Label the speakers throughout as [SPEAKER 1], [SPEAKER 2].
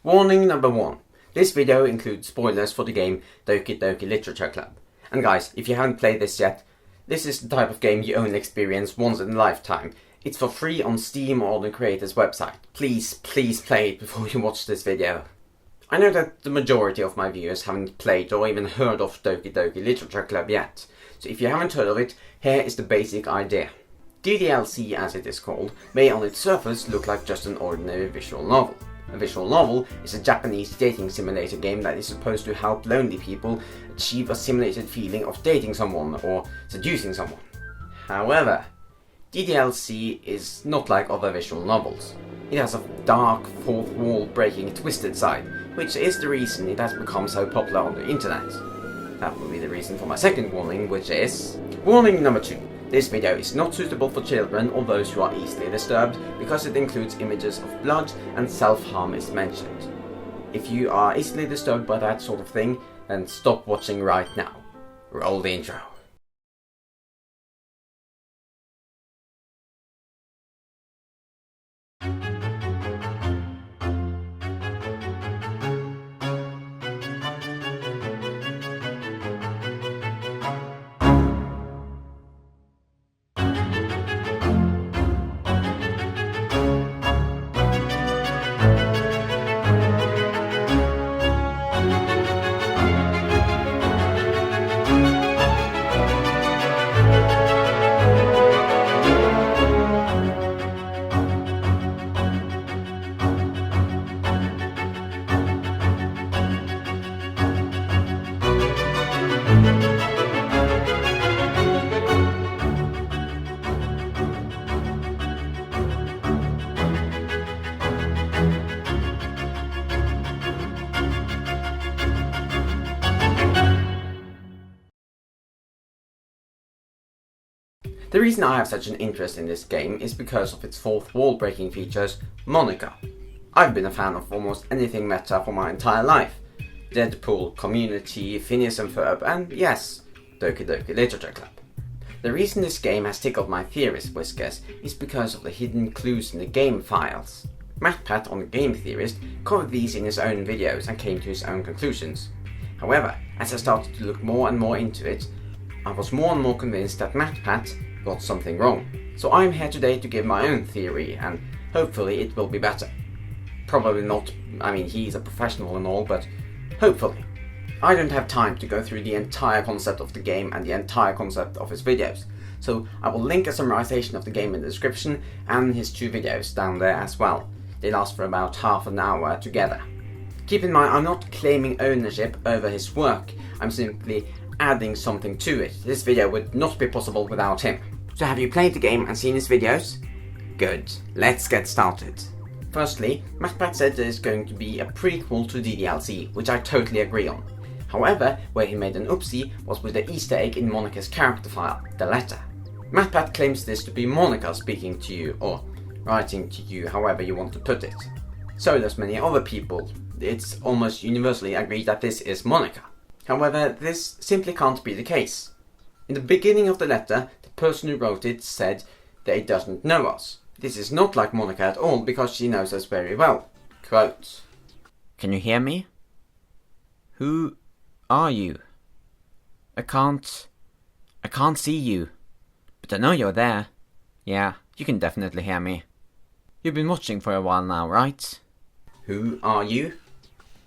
[SPEAKER 1] Warning number 1. This video includes spoilers for the game Doki Doki Literature Club. And guys, if you haven't played this yet, this is the type of game you only experience once in a lifetime. It's for free on Steam or the creator's website. Please play it before you watch this video. I know that the majority of my viewers haven't played or even heard of Doki Doki Literature Club yet. So if you haven't heard of it, here is the basic idea. DDLC, as it is called, may on its surface look like just an ordinary visual novel. A visual novel is a Japanese dating simulator game that is supposed to help lonely people achieve a simulated feeling of dating someone or seducing someone. However, DDLC is not like other visual novels. It has a dark, fourth wall breaking, twisted side, which is the reason it has become so popular on the internet. That will be the reason for my second warning, which is... Warning number 2. This video is not suitable for children or those who are easily disturbed because it includes images of blood and self-harm is mentioned. If you are easily disturbed by that sort of thing, then stop watching right now. Roll the intro. The reason I have such an interest in this game is because of its fourth wall breaking features, Monica. I've been a fan of almost anything meta for my entire life. Deadpool, Community, Phineas and Ferb, and yes, Doki Doki Literature Club. The reason this game has tickled my theorist whiskers is because of the hidden clues in the game files. MatPat on the Game Theorist covered these in his own videos and came to his own conclusions. However, as I started to look more and more into it, I was more and more convinced that MatPat got something wrong. So I'm here today to give my own theory, and hopefully it will be better. Probably not, I mean he's a professional and all, but hopefully. I don't have time to go through the entire concept of the game and the entire concept of his videos, so I will link a summarization of the game in the description and his 2 videos down there as well. They last for about half an hour together. Keep in mind, I'm not claiming ownership over his work, I'm simply adding something to it. This video would not be possible without him. So have you played the game and seen his videos? Good, let's get started. Firstly, MatPat said there is going to be a prequel to DDLC, which I totally agree on. However, where he made an oopsie was with the Easter egg in Monica's character file, the letter. MatPat claims this to be Monica speaking to you, or writing to you, however you want to put it. So does many other people. It's almost universally agreed that this is Monica. However, this simply can't be the case. In the beginning of the letter, the person who wrote it said that it doesn't know us. This is not like Monica at all, because she knows us very well. Quote, "Can you hear me? Who are you? I can't see you, but I know you're there. Yeah, you can definitely hear me. You've been watching for a while now, right? Who are you?"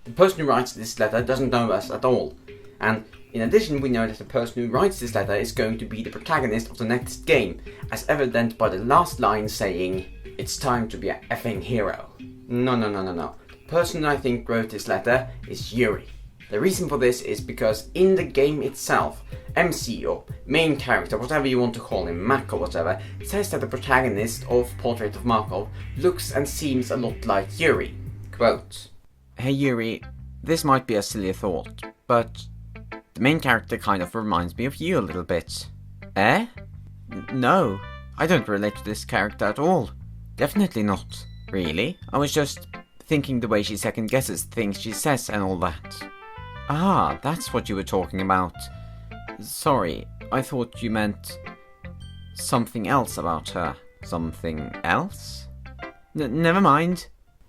[SPEAKER 1] The person who writes this letter doesn't know us at all. And in addition, we know that the person who writes this letter is going to be the protagonist of the next game, as evident by the last line saying, "It's time to be a effing hero." No. The person I think wrote this letter is Yuri. The reason for this is because in the game itself, MC or main character, whatever you want to call him, Mac or whatever, says that the protagonist of Portrait of Markov looks and seems a lot like Yuri. Quote, "Hey Yuri, this might be a silly thought, but the main character kind of reminds me of you a little bit." Eh? No, I don't relate to this character at all. Definitely not. Really? I was just thinking the way she second guesses things she says and all that. Ah, that's what you were talking about. Sorry, I thought you meant something else about her. Something else? Never mind.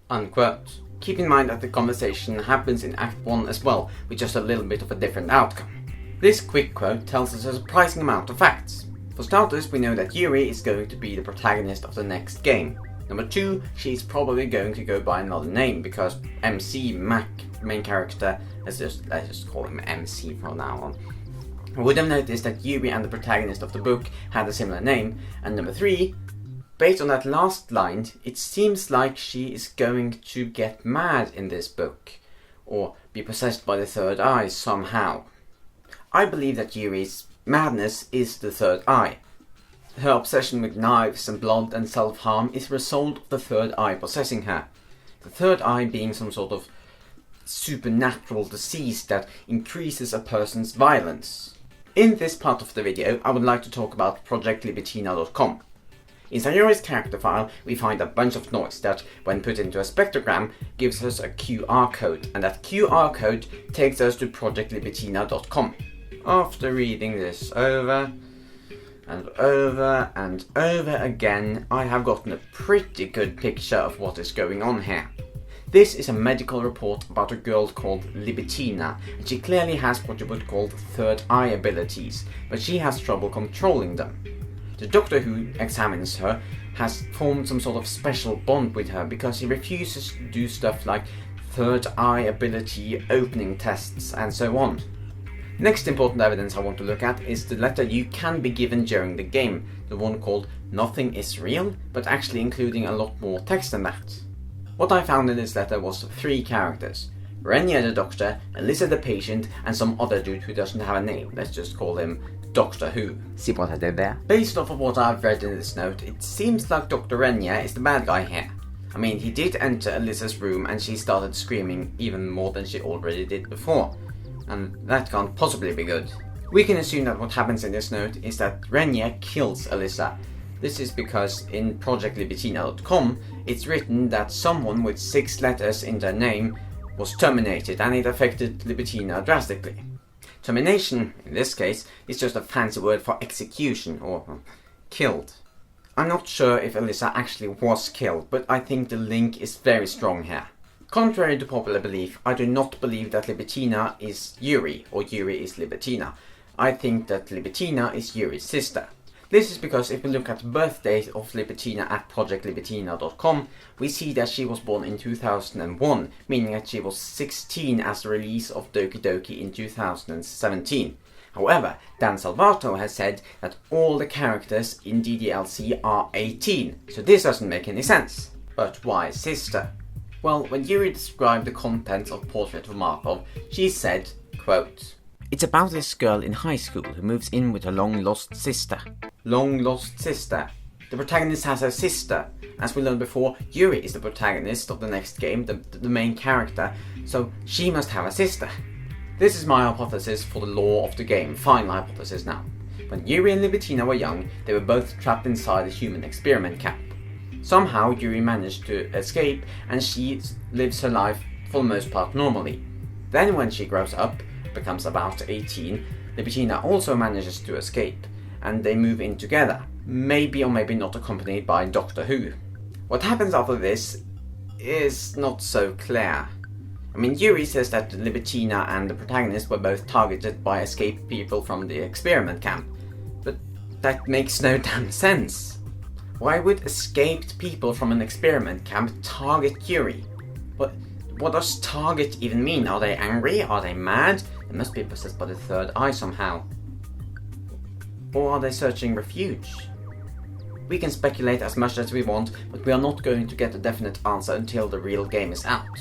[SPEAKER 1] Unquote. Keep in mind that the conversation happens in Act 1 as well, with just a little bit of a different outcome. This quick quote tells us a surprising amount of facts. For starters, we know that Yuri is going to be the protagonist of the next game. Number 2, she's probably going to go by another name, because MC, Mac, main character, let's just call him MC from now on. I would have noticed that Yuri and the protagonist of the book had a similar name. And number 3, based on that last line, it seems like she is going to get mad in this book, or be possessed by the third eye somehow. I believe that Yuri's madness is the third eye. Her obsession with knives and blood and self-harm is a result of the third eye possessing her. The third eye being some sort of supernatural disease that increases a person's violence. In this part of the video, I would like to talk about ProjectLibitina.com. Inside Yuri's character file, we find a bunch of noise that, when put into a spectrogram, gives us a QR code, and that QR code takes us to ProjectLibitina.com. After reading this over and over and over again, I have gotten a pretty good picture of what is going on here. This is a medical report about a girl called Libitina, and she clearly has what you would call third eye abilities, but she has trouble controlling them. The doctor who examines her has formed some sort of special bond with her because he refuses to do stuff like third eye ability opening tests and so on. Next important evidence I want to look at is the letter you can be given during the game, the one called Nothing is Real, but actually including a lot more text than that. What I found in this letter was 3 characters: Renya the doctor, Alyssa the patient, and some other dude who doesn't have a name. Let's just call him Doctor Who. See what I did there? Based off of what I've read in this note, it seems like Dr. Renya is the bad guy here. I mean, he did enter Alyssa's room and she started screaming even more than she already did before. And that can't possibly be good. We can assume that what happens in this note is that Renya kills Alyssa. This is because in ProjectLibitina.com it's written that someone with 6 letters in their name was terminated, and it affected Libitina drastically. Termination, in this case, is just a fancy word for execution, or killed. I'm not sure if Alyssa actually was killed, but I think the link is very strong here. Contrary to popular belief, I do not believe that Libitina is Yuri, or Yuri is Libitina. I think that Libitina is Yuri's sister. This is because if we look at the birth date of Libitina at ProjectLibitina.com, we see that she was born in 2001, meaning that she was 16 as the release of Doki Doki in 2017. However, Dan Salvato has said that all the characters in DDLC are 18, so this doesn't make any sense. But why sister? Well, when Yuri described the contents of Portrait of Markov, she said, quote, "It's about this girl in high school who moves in with her long-lost sister." Long-lost sister. The protagonist has a sister. As we learned before, Yuri is the protagonist of the next game, the main character, so she must have a sister. This is my hypothesis for the lore of the game, final hypothesis now. When Yuri and Libitina were young, they were both trapped inside a human experiment camp. Somehow Yuri managed to escape and she lives her life for the most part normally. Then when she grows up, becomes about 18, Libitina also manages to escape and they move in together, maybe or maybe not accompanied by Doctor Who. What happens after this is not so clear. I mean, Yuri says that Libitina and the protagonist were both targeted by escaped people from the experiment camp, but that makes no damn sense. Why would escaped people from an experiment camp target Yuri? What does target even mean? Are they angry? Are they mad? They must be possessed by the third eye somehow. Or are they searching refuge? We can speculate as much as we want, but we are not going to get a definite answer until the real game is out.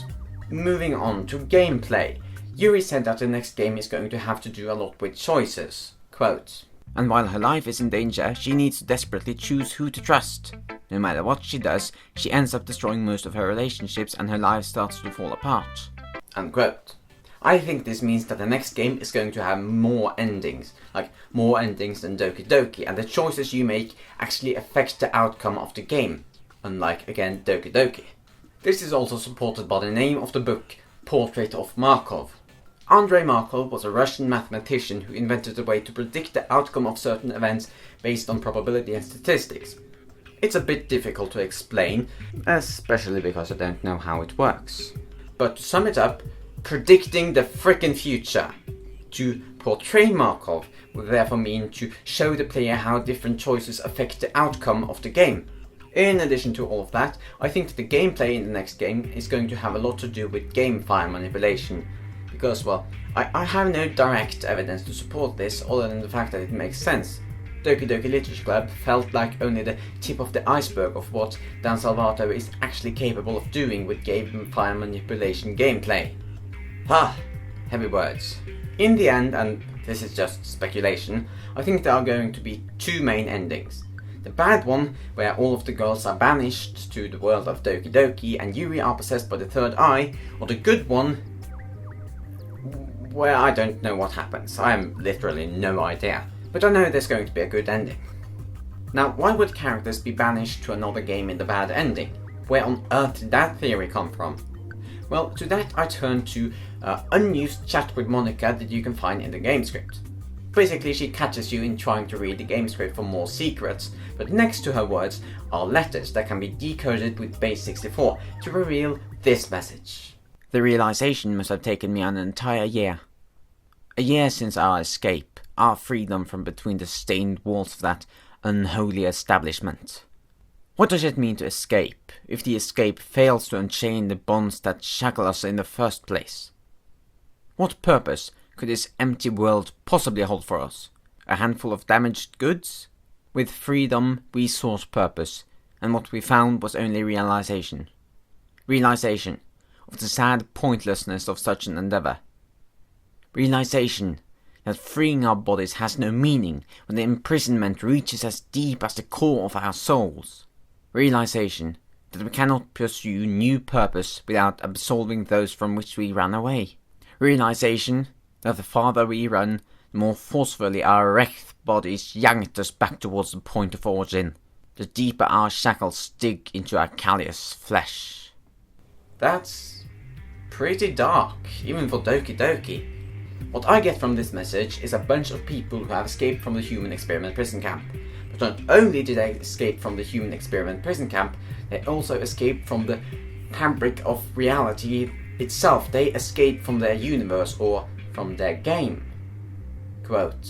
[SPEAKER 1] Moving on to gameplay. Yuri said that the next game is going to have to do a lot with choices. Quote, "And while her life is in danger, she needs to desperately choose who to trust. No matter what she does, she ends up destroying most of her relationships and her life starts to fall apart." Unquote. I think this means that the next game is going to have more endings, like more endings than Doki Doki, and the choices you make actually affect the outcome of the game, unlike, again, Doki Doki. This is also supported by the name of the book, Portrait of Markov. Andrei Markov was a Russian mathematician who invented a way to predict the outcome of certain events based on probability and statistics. It's a bit difficult to explain, especially because I don't know how it works. But to sum it up, predicting the frickin' future. To portray Markov would therefore mean to show the player how different choices affect the outcome of the game. In addition to all of that, I think that the gameplay in the next game is going to have a lot to do with game file manipulation. Because, well, I have no direct evidence to support this other than the fact that it makes sense. Doki Doki Literature Club felt like only the tip of the iceberg of what Dan Salvato is actually capable of doing with game file manipulation gameplay. Heavy words. In the end, and this is just speculation, I think there are going to be two main endings. The bad one, where all of the girls are banished to the world of Doki Doki and Yuri are possessed by the third eye, or the good one, where I don't know what happens. I have literally no idea. But I know there's going to be a good ending. Now, why would characters be banished to another game in the bad ending? Where on earth did that theory come from? Well, to that I turn to Unused chat with Monica that you can find in the game script. Basically, she catches you in trying to read the game script for more secrets, but next to her words are letters that can be decoded with base 64 to reveal this message.
[SPEAKER 2] The realization must have taken me an entire year. A year since our escape, our freedom from between the stained walls of that unholy establishment. What does it mean to escape, if the escape fails to unchain the bonds that shackle us in the first place? What purpose could this empty world possibly hold for us? A handful of damaged goods? With freedom we sought purpose, and what we found was only realization. Realization of the sad pointlessness of such an endeavor. Realization that freeing our bodies has no meaning when the imprisonment reaches as deep as the core of our souls. Realization that we cannot pursue new purpose without absolving those from which we ran away. Realization that the farther we run, the more forcefully our wrecked bodies yank us back towards the point of origin, the deeper our shackles dig into our callous flesh.
[SPEAKER 1] That's pretty dark, even for Doki Doki. What I get from this message is a bunch of people who have escaped from the human experiment prison camp. But not only did they escape from the human experiment prison camp, they also escaped from the fabric of reality itself. They escaped from their universe, or from their game. Quote,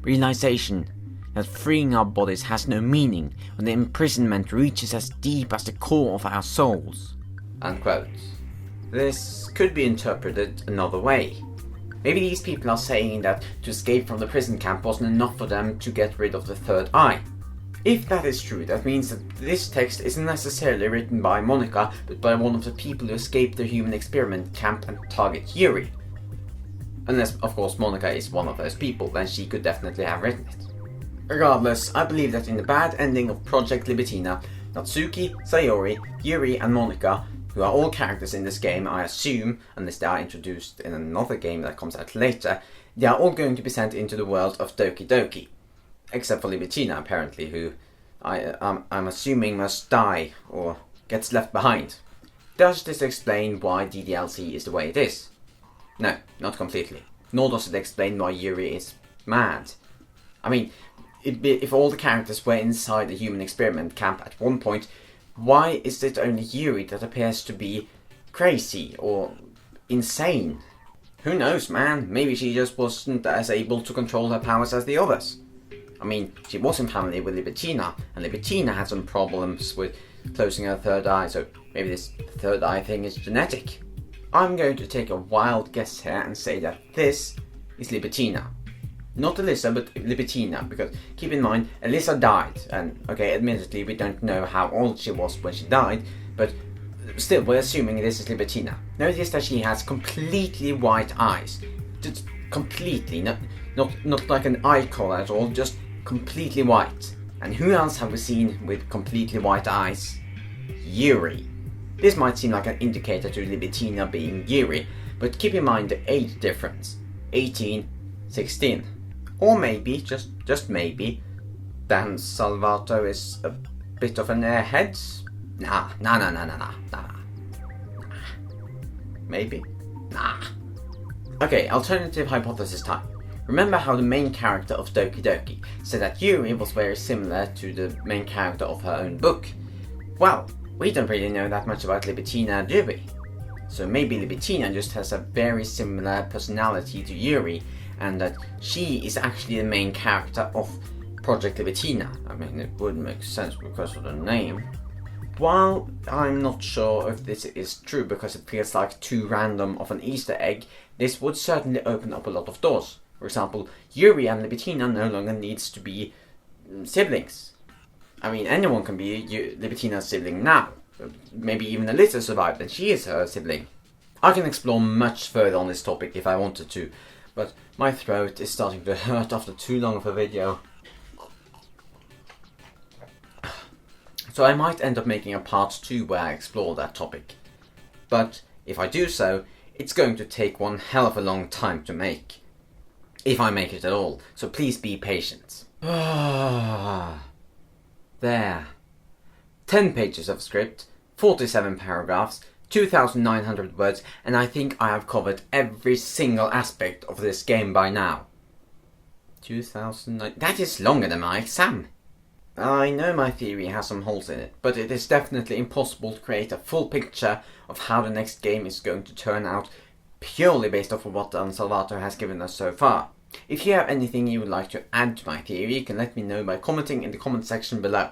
[SPEAKER 2] Realization that freeing our bodies has no meaning when the imprisonment reaches as deep as the core of our souls.
[SPEAKER 1] Unquote. This could be interpreted another way. Maybe these people are saying that to escape from the prison camp wasn't enough for them to get rid of the third eye. If that is true, that means that this text isn't necessarily written by Monica, but by one of the people who escaped the human experiment camp and target Yuri. Unless, of course, Monica is one of those people, then she could definitely have written it. Regardless, I believe that in the bad ending of Project Libitina, Natsuki, Sayori, Yuri and Monica, who are all characters in this game, I assume, unless they are introduced in another game that comes out later, they are all going to be sent into the world of Doki Doki. Except for Libitina, apparently, who I'm assuming must die or gets left behind. Does this explain why DDLC is the way it is? No, not completely. Nor does it explain why Yuri is mad. I mean, if all the characters were inside the human experiment camp at one point, why is it only Yuri that appears to be crazy or insane? Who knows, man? Maybe she just wasn't as able to control her powers as the others. I mean, she was in family with Libitina, and Libitina had some problems with closing her third eye, so maybe this third eye thing is genetic. I'm going to take a wild guess here and say that this is Libitina. Not Alyssa, but Libitina, because keep in mind, Alyssa died, and okay, admittedly, we don't know how old she was when she died, but still, we're assuming this is Libitina. Notice that she has completely white eyes. Just completely, not like an eye color at all, just completely white. And who else have we seen with completely white eyes? Yuri. This might seem like an indicator to Libitina being Yuri, but keep in mind the age difference. 18, 16. Or maybe, just maybe, Dan Salvato is a bit of an airhead? Nah. Maybe? Nah. Okay, alternative hypothesis time. Remember how the main character of Doki Doki said that Yuri was very similar to the main character of her own book? Well, we don't really know that much about Libitina, do we? So maybe Libitina just has a very similar personality to Yuri, and that she is actually the main character of Project Libitina. I mean, it would make sense because of the name. While I'm not sure if this is true because it feels like too random of an Easter egg, this would certainly open up a lot of doors. For example, Yuri and Libitina no longer needs to be siblings. I mean, anyone can be Libitina's sibling now. Maybe even Alyssa survived and she is her sibling. I can explore much further on this topic if I wanted to, but my throat is starting to hurt after too long of a video. So I might end up making a part 2 where I explore that topic. But if I do so, it's going to take one hell of a long time to make. If I make it at all, so please be patient. There. 10 pages of script, 47 paragraphs, 2,900 words, and I think I have covered every single aspect of this game by now. 2,009... That is longer than my exam. I know my theory has some holes in it, but it is definitely impossible to create a full picture of how the next game is going to turn out purely based off of what Dan Salvatore has given us so far. If you have anything you would like to add to my theory, you can let me know by commenting in the comment section below.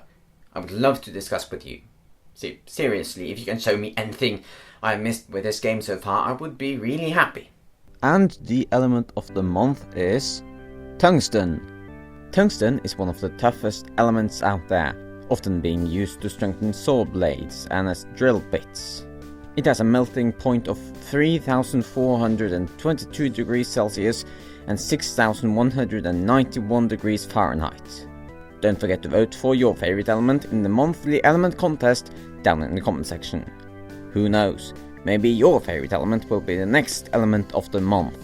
[SPEAKER 1] I would love to discuss with you. See, seriously, if you can show me anything I missed with this game so far, I would be really happy.
[SPEAKER 2] And the element of the month is tungsten. Tungsten is one of the toughest elements out there, often being used to strengthen saw blades and as drill bits. It has a melting point of 3,422 degrees Celsius and 6,191 degrees Fahrenheit. Don't forget to vote for your favorite element in the monthly element contest down in the comment section. Who knows, maybe your favorite element will be the next element of the month.